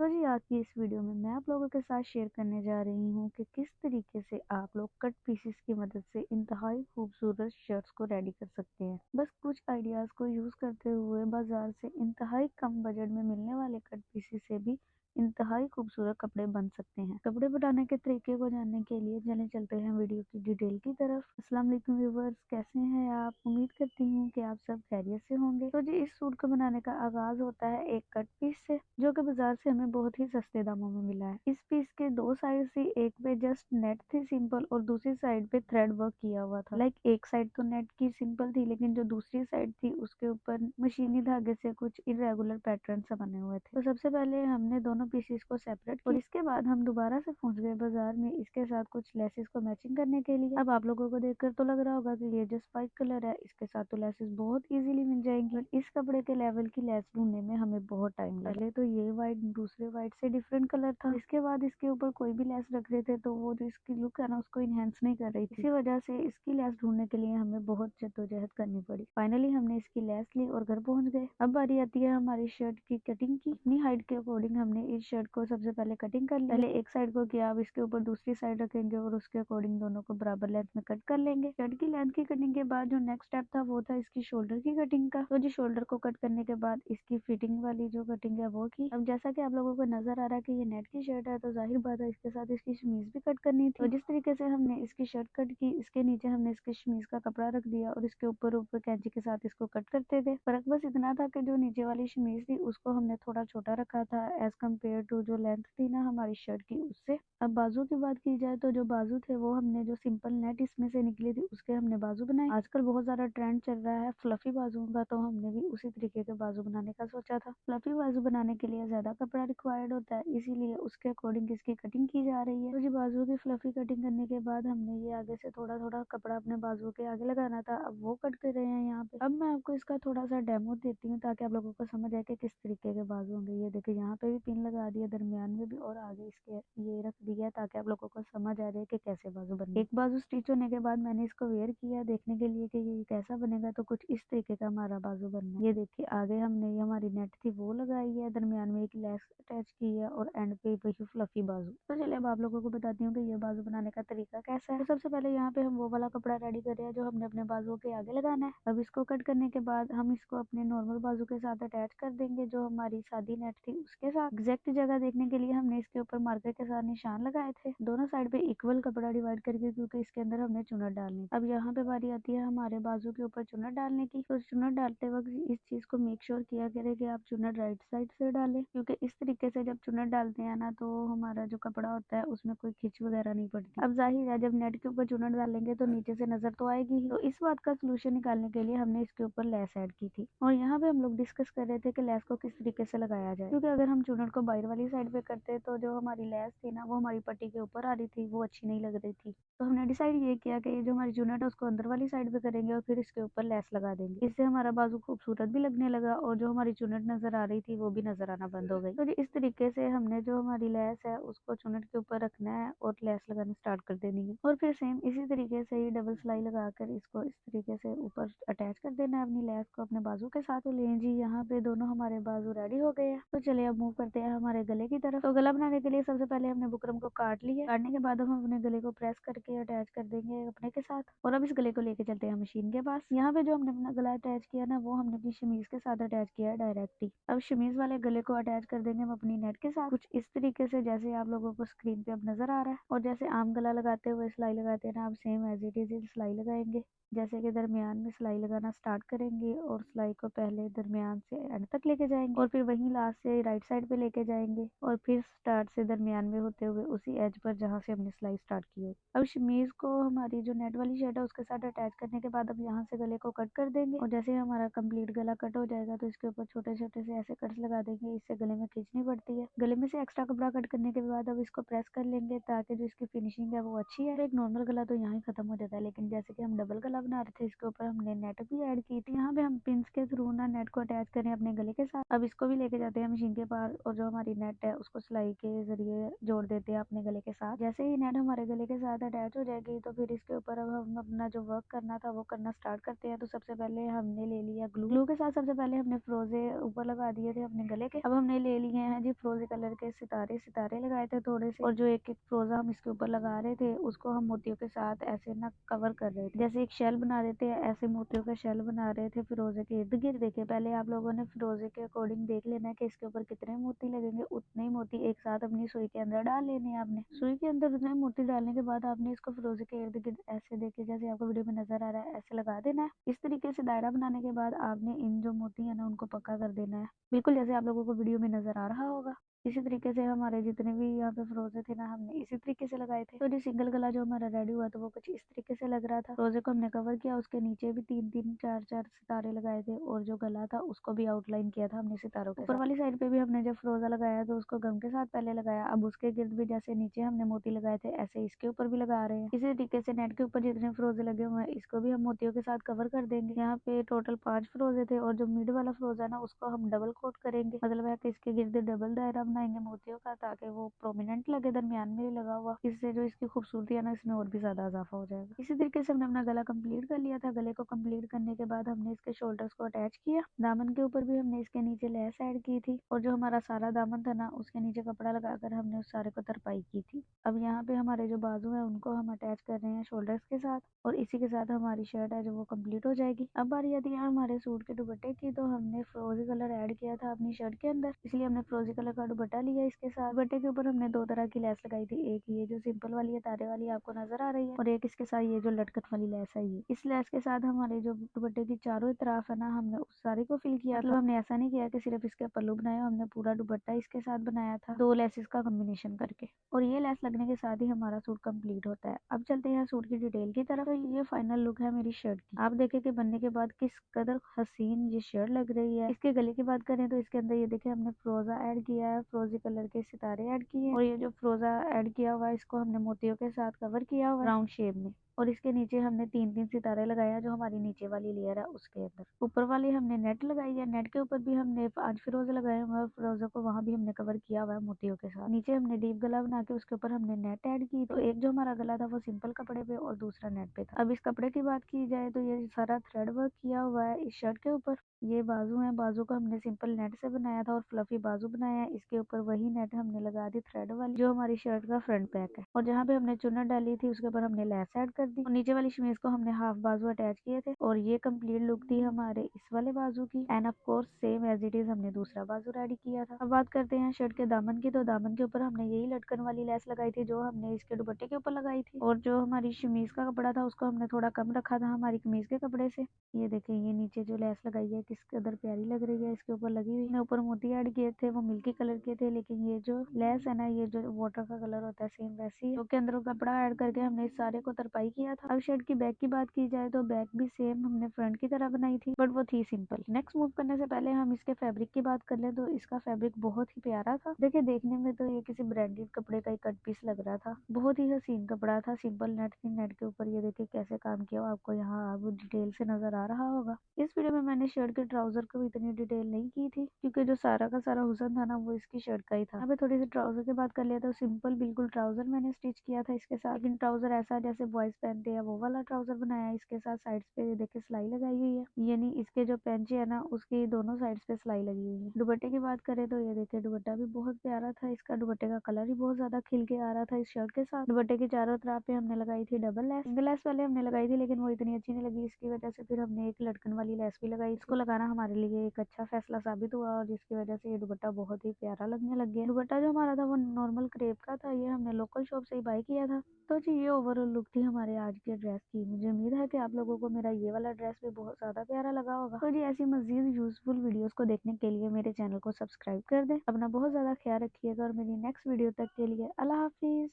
तो जी आज की इस वीडियो में मैं आप लोगों के साथ शेयर करने जा रही हूँ कि किस तरीके से आप लोग कट पीसेस की मदद से इंतहाई खूबसूरत शर्ट्स को रेडी कर सकते हैं। बस कुछ आइडियाज को यूज करते हुए बाजार से इंतहाई कम बजट में मिलने वाले कट पीसेस से भी इंतहाई खूबसूरत कपड़े बन सकते हैं। कपड़े बनाने के तरीके को जानने के लिए चले चलते हैं वीडियो की डिटेल की तरफ। अस्सलाम वालेकुम व्यूवर्स, कैसे हैं आप? उम्मीद करती हूँ कि आप सब खैरियत से होंगे। तो जी इस सूट को बनाने का आगाज होता है एक कट पीस से, जो कि बाजार से हमें बहुत ही सस्ते दामों में मिला है। इस पीस के दो साइड थी, एक पे जस्ट नेट थी सिंपल और दूसरी साइड पे थ्रेड वर्क किया हुआ था। एक साइड तो नेट की सिंपल थी, लेकिन जो दूसरी साइड थी उसके ऊपर मशीनी धागे से कुछ इरेगुलर पैटर्न से बने हुए थे। तो सबसे पहले हमने दोनों पीसेस को सेपरेट और इसके बाद हम दोबारा से पहुंच गए बाजार में इसके साथ कुछ लेसेस को मैचिंग करने के लिए। अब आप लोगों को देखकर तो लग रहा होगा कि ये जो स्पाइक कलर है इसके साथ तो लेसेस बहुत इजीली मिल जाएंगी, बट इस कपड़े के लेवल की लेस ढूंढने में हमें बहुत टाइम लगा। पहले तो ये वाइट दूसरे वाइट से डिफरेंट कलर था, इसके बाद इसके ऊपर कोई भी लेस रख रहे थे तो वो जो इसकी लुक है ना उसको इनहेंस नहीं कर रही थी। इसी वजह से इसकी लेस ढूंढने के लिए हमें बहुत जद्दोजहद करनी पड़ी। फाइनली हमने इसकी लेस ली और घर पहुंच गए। अब बारी आती है हमारी शर्ट की कटिंग की। अपनी हाइट के अकॉर्डिंग हमने इस शर्ट को सबसे पहले कटिंग कर ली। पहले एक साइड को किया, अब इसके ऊपर दूसरी साइड रखेंगे और उसके अकॉर्डिंग दोनों को बराबर लेंथ में कट कर लेंगे। शर्ट की लेंथ की कटिंग के बाद जो नेक्स्ट स्टेप था वो था इसकी शोल्डर की कटिंग का। तो जी शोल्डर को कट करने के बाद इसकी फिटिंग वाली जो कटिंग है वो की। अब जैसा कि आप लोगों को नजर आ रहा है कि ये नेट की शर्ट है, तो जाहिर बात है इसके साथ इसकी शमीज भी कट करनी थी। तो जिस तरीके से हमने इसकी शर्ट कट की, इसके नीचे हमने इसकी शमीज का कपड़ा रख दिया और इसके ऊपर ऊपर कैंची के साथ इसको कट करते थे। फर्क बस इतना था कि जो नीचे वाली शमीज थी उसको हमने थोड़ा छोटा रखा था एज कम्पेयर टू जो लेंथ थी ना हमारी शर्ट की उससे। अब बाजू की बात की जाए तो जो बाजू थे वो हमने जो सिंपल नेट इसमें से निकली थी उसके हमने बाजू बनाए। आजकल बहुत ज्यादा ट्रेंड चल रहा है फ्लफी बाजू का, तो हमने भी उसी तरीके के बाजू बनाने का सोचा था। फ्लफी बाजू बनाने के लिए ज्यादा कपड़ा रिक्वायर्ड होता है, इसीलिए उसके अकॉर्डिंग इसकी कटिंग की जा रही है। तो जी बाजू की फ्लफी कटिंग करने के बाद हमने ये आगे से थोड़ा थोड़ा कपड़ा अपने बाजू के आगे लगाना था। अब वो कट कर रहे हैं यहाँ पे। अब मैं आपको इसका थोड़ा सा डेमो देती हूँ ताकि आप लोगों को समझ आए कि किस तरीके के बाजू होंगे। ये देखिए यहाँ पे भी पिन लगा दिया, दरमियान में भी, और आगे इसके ये रख दिया ताकि आप लोगों को समझ आ जाए कि कैसे बाजू बने। एक बाजू स्टिच होने के बाद मैंने इसको वेयर किया देखने के लिए कि ये कैसा बनेगा, तो कुछ इस तरीके का हमारा बाजू बनना है। ये देखिए आगे हमने ये हमारी नेट थी वो लगाई है, दरमियान में एक लेस अटैच की है और एंड पे वही फ्लफी बाजू। तो चलिए अब आप लोगों को बताती हूँ कि ये बाजू बनाने का तरीका कैसा है। तो सबसे पहले यहाँ पे हम वो वाला कपड़ा रेडी कर रहे हैं जो हमने अपने बाजुओं के आगे लगाना है। अब इसको कट करने के बाद हम इसको अपने नॉर्मल बाजू के साथ अटैच कर देंगे जो हमारी सादी नेट थी उसके साथ। एग्जैक्ट जगह देखने के लिए हमने इसके ऊपर मार्कर के साथ निशान लगाए थे दोनों साइड पे इक्वल कपड़ा डिवाइड करके, क्योंकि इसके अंदर हमने चुनट डालनी। अब यहाँ पे बारी आती है हमारे बाजू के ऊपर चुनट डालने की। तो चुनट डालते वक्त इस चीज को मेक श्योर किया करें कि आप चुनट राइट साइड से डालें, क्योंकि इस तरीके से जब चुनट डालते हैं ना तो हमारा जो कपड़ा होता है उसमें कोई खिंच वगैरह नहीं पड़ती। अब जाहिर है जब नेट के ऊपर चुनट डालेंगे तो नीचे से नजर तो आएगी ही। तो इस बात का सोल्यूशन निकालने के लिए हमने इसके ऊपर लेस ऐड की थी और यहाँ पे हम लोग डिस्कस कर रहे थे कि लेस को किस तरीके से लगाया जाए, क्योंकि अगर हम चुनट को बाहर वाली साइड पे करते तो जो हमारी लेस थी ना वो हमारी पट्टी के ऊपर आ रही थी, वो अच्छी नहीं लग रही थी। तो हमने डिसाइड ये किया कि जो हमारी चुनट है उसको अंदर वाली साइड पे करेंगे और फिर इसके ऊपर लेस लगा देंगे। इससे हमारा बाजू खूबसूरत भी लगने लगा और जो हमारी चुनट नजर आ रही थी वो भी नजर आना बंद हो गई। तो इस तरीके से हमने जो हमारी लेस है उसको चुनट के ऊपर रखना है और लेस लगानी स्टार्ट कर देनी है और फिर सेम इसी तरीके से ही डबल सिलाई लगाकर इसको इस तरीके से ऊपर अटैच कर देना है अपनी लेस को अपने बाजू के साथ। तो ले जी यहाँ पे दोनों हमारे बाजू रेडी हो गए हैं। तो चलिए अब मूव करते हैं हमारे गले की तरफ। तो गला बनाने के लिए सबसे पहले हमने बुकरम को काट लिया। काटने के बाद हम अपने गले को प्रेस करके अटैच कर देंगे अपने के साथ और अब इस गले को लेके चलते हैं मशीन के पास। यहाँ पे जो हमने अपना गला अटैच किया ना वो हमने अपनी शमीज के साथ अटैच किया है डायरेक्टली। अब शमीज वाले गले को अटैच कर देंगे हम अपनी नेट के साथ कुछ इस तरीके से जैसे आप लोगों को स्क्रीन पे अब नजर आ रहा है। और जैसे आम गला लगाते हुए सिलाई लगाते हैं ना, आप सेम एज इट इज सिलाई लगाएंगे। जैसे कि दरमियान में सिलाई लगाना स्टार्ट करेंगे और सिलाई को पहले दरमियान से एंड तक लेके जाएंगे और फिर वहीं लास्ट से राइट साइड पे लेके जाएंगे और फिर स्टार्ट से दरमियान में होते हुए उसी एज पर जहाँ से हमने सिलाई स्टार्ट की हो। अब शमीज को हमारी जो नेट वाली शर्ट है उसके साथ अटैच करने के बाद अब यहाँ से गले को कट कर देंगे और जैसे हमारा कंप्लीट गला कट हो जाएगा तो इसके ऊपर छोटे छोटे से ऐसे कट्स लगा देंगे, इससे गले में खींच नहीं पड़ती है। गले में से एक्स्ट्रा कपड़ा कट करने के बाद अब इसको प्रेस कर लेंगे ताकि जो इसकी फिनिशिंग है वो अच्छी है। एक नॉर्मल गला तो यहाँ ही खत्म हो जाता है, लेकिन जैसे कि हम डबल गला बना रहे थे इसके ऊपर हमने नेट भी ऐड की थी। यहाँ पे हम पिंस के थ्रू ना नेट को अटैच करें अपने गले के साथ। अब इसको भी लेके जाते हैं मशीन के पास और जो हमारी हमारी नेट है उसको सिलाई के जरिए जोड़ देते हैं अपने गले के साथ। जैसे ही नेट हमारे गले के साथ अटैच हो जाएगी तो फिर इसके ऊपर अब हम अपना जो वर्क करना था वो करना स्टार्ट करते हैं। तो सबसे पहले हमने ले लिया ग्लू। ग्लू के साथ सबसे पहले हमने फ्रोजे ऊपर लगा दिए थे अपने गले के। अब हमने ले लिए हैं जी फ्रोजे कलर के सितारे। सितारे लगाए थे थोड़े से, और जो एक एक फ्रोजा हम इसके ऊपर लगा रहे थे उसको हम मोतियों के साथ ऐसे ना कवर कर रहे थे, जैसे एक शेल बना देते हैं ऐसे मोतियों का शेल बना रहे थे फिरोजे के इर्द गिर्द। देखिए पहले आप लोगों ने फिरोजे के अकॉर्डिंग देख लेना है कि इसके ऊपर कितने मोती लगेंगे, उतने ही मोती एक साथ अपनी सुई के अंदर डाल लेने हैं। आपने सुई के अंदर उतने मोती डालने के बाद आपने इसको फिरोजे के इर्द गिर्द ऐसे, देखिए जैसे आपको वीडियो में नजर आ रहा है, ऐसे लगा देना है। इस तरीके से दायरा बनाने के बाद आपने इन जो मोती है ना उनको पक्का कर देना है, बिल्कुल जैसे आप लोगों को वीडियो में नजर आ रहा होगा। इसी तरीके से हमारे जितने भी यहाँ पे फ्रोजे थे ना हमने इसी तरीके से लगाए थे। तो जो सिंगल गला जो हमारा रेडी हुआ तो वो कुछ इस तरीके से लग रहा था। फ्रोजे को हमने कवर किया, उसके नीचे भी 3-3 4-4 सितारे लगाए थे, और जो गला था उसको भी आउटलाइन किया था हमने सितारों के। ऊपर वाली साइड पे भी हमने जब फ्रोजा लगाया तो उसको गम के साथ पहले लगाया, अब उसके गिर्द भी जैसे नीचे हमने मोती लगाए थे ऐसे इसके ऊपर भी लगा रहे हैं। इसी तरीके से नेट के ऊपर जितने फ्रोजे लगे हुए हैं इसको भी हम मोतियों के साथ कवर कर देंगे। यहाँ पे टोटल 5 फ्रोजे थे, और जो मिड वाला फ्रोजा ना उसको हम डबल कोट करेंगे, मतलब है कि इसके गिर्द डबल दायरा बनाएंगे मोतियों का, ताकि वो प्रोमिनेंट लगे दरमियान में लगा हुआ। इससे जो इसकी खूबसूरती है ना इसमें और भी ज्यादा इजाफा हो जाएगा। इसी तरीके से हमने अपना गला कंप्लीट कर लिया था। गले को कंप्लीट करने के बाद हमने इसके शोल्डर्स को अटैच किया। दामन के ऊपर भी हमने इसके नीचे लेस ऐड की थी, और जो हमारा सारा दामन था ना उसके नीचे कपड़ा लगाकर हमने उस सारे को तरपाई की थी। अब यहाँ पे हमारे जो बाजू है उनको हम अटैच कर रहे हैं शोल्डर्स के साथ, और इसी के साथ हमारी शर्ट है जो वो कंप्लीट हो जाएगी। अब बारी आती है हमारे सूट के दुपट्टे की। तो हमने फ्रोजी कलर ऐड किया था अपनी शर्ट के अंदर, इसलिए हमने फ्रोजी कलर का दुपट्टा लिया। इसके साथ दुपट्टे के ऊपर हमने 2 तरह की लेस लगाई थी, एक ये जो सिंपल वाली है तारे वाली आपको नजर आ रही है, और एक इसके साथ ये जो लटकन वाली लेस है ये। इस लेस के साथ हमारे जो दुपट्टे की चारों तरफ है ना हमने उस सारे को फिल किया। मतलब हमने ऐसा नहीं किया कि सिर्फ इसके पल्लू बनाया, हमने पूरा दुपट्टा इसके साथ बनाया था 2 लेसेस का कॉम्बिनेशन करके, और ये लेस लगने के साथ ही हमारा सूट कंप्लीट होता है। अब चलते हैं सूट की डिटेल की तरफ। तो ये फाइनल लुक है मेरी शर्ट की। आप देखें कि बनने के बाद किस कदर हसीन ये शर्ट लग रही है। इसके गले की बात करें तो इसके अंदर ये देखें हमने फ्रोजा ऐड किया है, फ्रोजी कलर के सितारे ऐड किए हैं, और ये जो फ्रोजा ऐड किया हुआ है इसको हमने मोतियों के साथ कवर किया हुआ है राउंड शेप में, और इसके नीचे हमने 3-3 सितारे लगाए हैं जो हमारी नीचे वाली लेयर है उसके अंदर। ऊपर वाली हमने नेट लगाई है, नेट के ऊपर भी हमने 5 फिरोजे लगाए हुए हैं, फिरोजों को वहां भी हमने कवर किया हुआ है मोतियों के साथ। नीचे हमने डीप गला बना के उसके ऊपर हमने नेट ऐड की। तो एक जो हमारा गला था वो सिंपल कपड़े पे और दूसरा नेट पे था। अब इस कपड़े की बात की जाए तो ये सारा थ्रेड वर्क किया हुआ है इस शर्ट के ऊपर। ये बाजू है, बाजू को हमने सिंपल नेट से बनाया था और फ्लफी बाजू बनाया है। इसके ऊपर वही नेट हमने लगा दी थ्रेड वाली जो हमारी शर्ट का फ्रंट बैक है, और जहाँ पे हमने चुन्नट डाली थी उसके ऊपर हमने लेस ऐड कर दी, और नीचे वाली शमीज को हमने हाफ बाजू अटैच किए थे। और ये कंप्लीट लुक थी हमारे इस वाले बाजू की, and of course same as it is हमने दूसरा बाजू रेडी किया था। अब बात करते हैं शर्ट के दामन की। तो दामन के ऊपर हमने यही लटकन वाली लेस लगाई थी जो हमने इसके दुपट्टे के ऊपर लगाई थी, और जो हमारी शमीज का कपड़ा था उसको हमने थोड़ा कम रखा था हमारी कमीज के कपड़े से। ये देखें ये नीचे जो लेस लगाई है किस कदर प्यारी लग रही है इसके ऊपर लगी हुई। मैं ऊपर मोती ऐड किए थे वो मिल्की कलर के थे, लेकिन ये जो लेस है ना ये जो वाटर का कलर होता है सेम वैसी है, के अंदर कपड़ा ऐड करके हमने इस सारे को तरपाई किया था। अब शर्ट की बैक की बात की जाए तो बैक भी सेम हमने फ्रंट की तरह बनाई थी, बट वो थी सिंपल। नेक्स्ट मूव करने से पहले हम इसके फैब्रिक की बात कर ले तो इसका फैब्रिक बहुत ही प्यारा था। देखिए देखने में तो ये किसी ब्रांडेड कपड़े का ही कट पीस लग रहा था, बहुत ही हसीन कपड़ा था। सिंपल नेट थी, नेट के ऊपर ये देखिए कैसे काम किया आपको यहाँ अब डिटेल से नजर आ रहा होगा। इस वीडियो में मैंने शर्ट के ट्राउजर को इतनी डिटेल नहीं की थी क्योंकि जो सारा का सारा हुसन था ना वो इसकी शर्ट का ही था। अभी थोड़ी सी ट्राउजर की बात कर लिया तो सिंपल बिल्कुल ट्राउजर मैंने स्टिच किया था इसके साथ, लेकिन ट्राउजर ऐसा जैसे बॉयज पहनते हैं वो वाला ट्राउजर बनाया। इसके साथ साइड्स पे देखिए सिलाई लगाई हुई है, यानी इसके जो पेंचे है ना उसकी दोनों साइड्स पे सिलाई लगी हुई है। दुपट्टे की बात करें तो ये देखिए दुपट्टा भी बहुत प्यारा था। इसका दुपट्टे का कलर ही बहुत ज्यादा खिल के आ रहा था इस शर्ट के साथ। दुपट्टे के चारों तरफ पे हमने लगाई थी डबल लेस। सिंगल लेस पहले हमने लगाई थी लेकिन वो इतनी अच्छी नहीं लगी, इसकी वजह से फिर हमने एक लटकन वाली लेस भी लगाई। इसको लगाना हमारे लिए एक अच्छा फैसला साबित हुआ, और जिसकी वजह से ये दुपट्टा बहुत ही प्यारा लगने लग गया। दुपट्टा जो हमारा था वो नॉर्मल क्रेप का था, ये हमने लोकल शॉप से ही बाय किया था। तो जी ये ओवरऑल लुक थी हमारे आज के ड्रेस की। मुझे उम्मीद है कि आप लोगों को मेरा ये वाला ड्रेस भी बहुत ज्यादा प्यारा लगा होगा। तो जी ऐसी मजीद यूजफुल वीडियोस को देखने के लिए मेरे चैनल को सब्सक्राइब कर दें। अपना बहुत ज्यादा ख्याल रखिएगा, और मेरी नेक्स्ट वीडियो तक के लिए अल्लाह हाफिज।